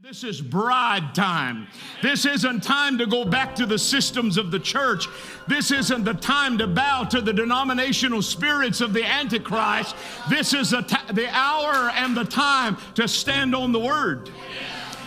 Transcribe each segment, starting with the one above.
This is bride time. This isn't time to go back to the systems of the church. This isn't the time to bow to the denominational spirits of the Antichrist. This is the hour and the time to stand on the Word.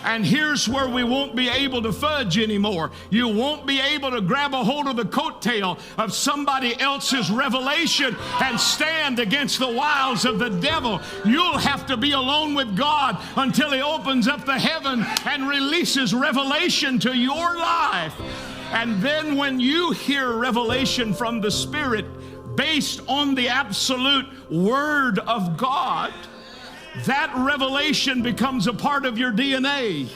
And here's where we won't be able to fudge anymore. You won't be able to grab a hold of the coattail of somebody else's revelation and stand against the wiles of the devil. You'll have to be alone with God until He opens up the heaven and releases revelation to your life. And then when you hear revelation from the Spirit based on the absolute Word of God, that revelation becomes a part of your DNA.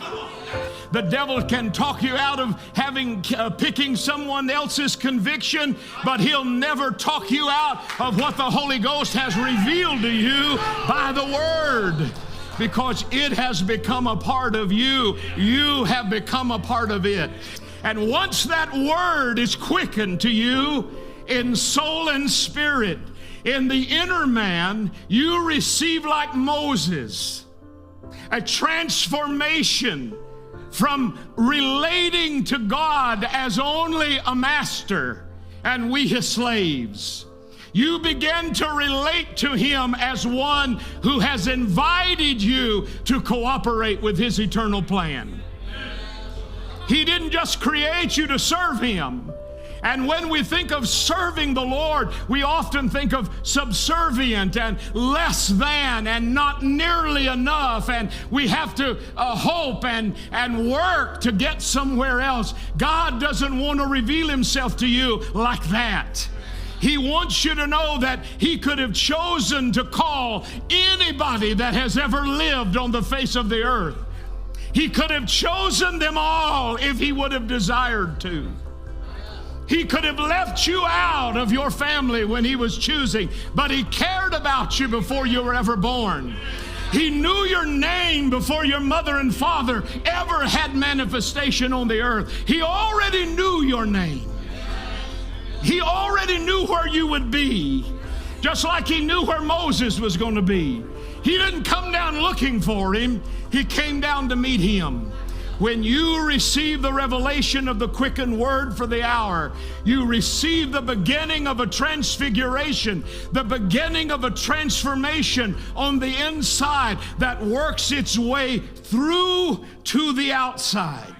The devil can talk you out of picking someone else's conviction, but he'll never talk you out of what the Holy Ghost has revealed to you by the Word, because it has become a part of you. You have become a part of it. And once that Word is quickened to you in soul and spirit, in the inner man, you receive, like Moses, a transformation from relating to God as only a master and we His slaves. You begin to relate to Him as one who has invited you to cooperate with His eternal plan. He didn't just create you to serve Him. And when we think of serving the Lord, we often think of subservient and less than and not nearly enough, and we have to hope and work to get somewhere else. God doesn't want to reveal Himself to you like that. He wants you to know that He could have chosen to call anybody that has ever lived on the face of the earth. He could have chosen them all if He would have desired to. He could have left you out of your family when He was choosing, but He cared about you before you were ever born. He knew your name before your mother and father ever had manifestation on the earth. He already knew your name. He already knew where you would be, just like He knew where Moses was going to be. He didn't come down looking for him. He came down to meet him. When you receive the revelation of the quickened Word for the hour, you receive the beginning of a transfiguration, the beginning of a transformation on the inside that works its way through to the outside.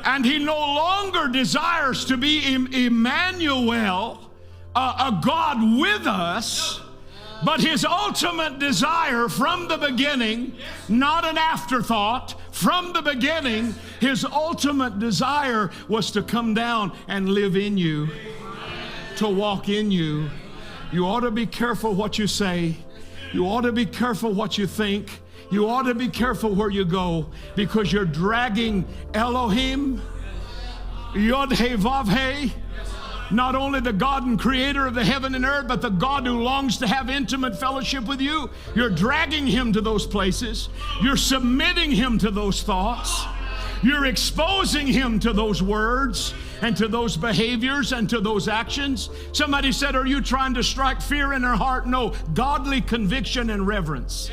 And He no longer desires to be Emmanuel, a God with us, but His ultimate desire from the beginning, not an afterthought, from the beginning, His ultimate desire was to come down and live in you, to walk in you. You ought to be careful what you say. You ought to be careful what you think. You ought to be careful where you go, because you're dragging Elohim, Yod-Heh-Vav-Heh, not only the God and creator of the heaven and earth, but the God who longs to have intimate fellowship with you. You're dragging Him to those places. You're submitting Him to those thoughts. You're exposing Him to those words and to those behaviors and to those actions. Somebody said, are you trying to strike fear in their heart? No, godly conviction and reverence.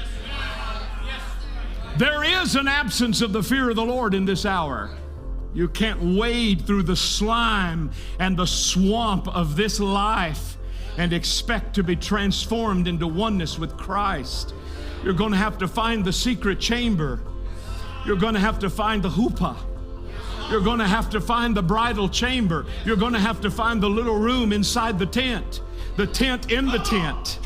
There is an absence of the fear of the Lord in this hour. You can't wade through the slime and the swamp of this life and expect to be transformed into oneness with Christ. You're going to have to find the secret chamber. You're going to have to find the chuppah. You're going to have to find the bridal chamber. You're going to have to find the little room inside the tent in the tent.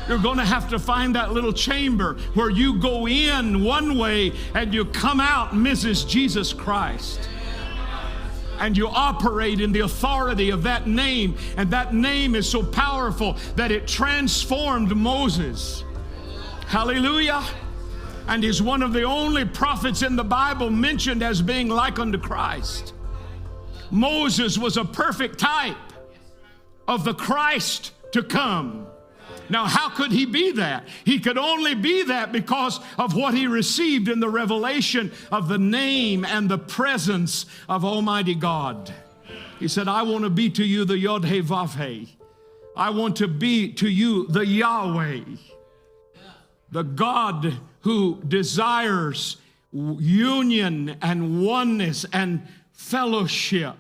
You're going to have to find that little chamber where you go in one way and you come out Mrs. Jesus Christ. And you operate in the authority of that name. And that name is so powerful that it transformed Moses. Hallelujah. And he's one of the only prophets in the Bible mentioned as being like unto Christ. Moses was a perfect type of the Christ to come. Now, how could he be that? He could only be that because of what he received in the revelation of the name and the presence of Almighty God. He said, I want to be to you the Yod-Heh-Vav-Heh. I want to be to you the Yahweh, the God who desires union and oneness and fellowship.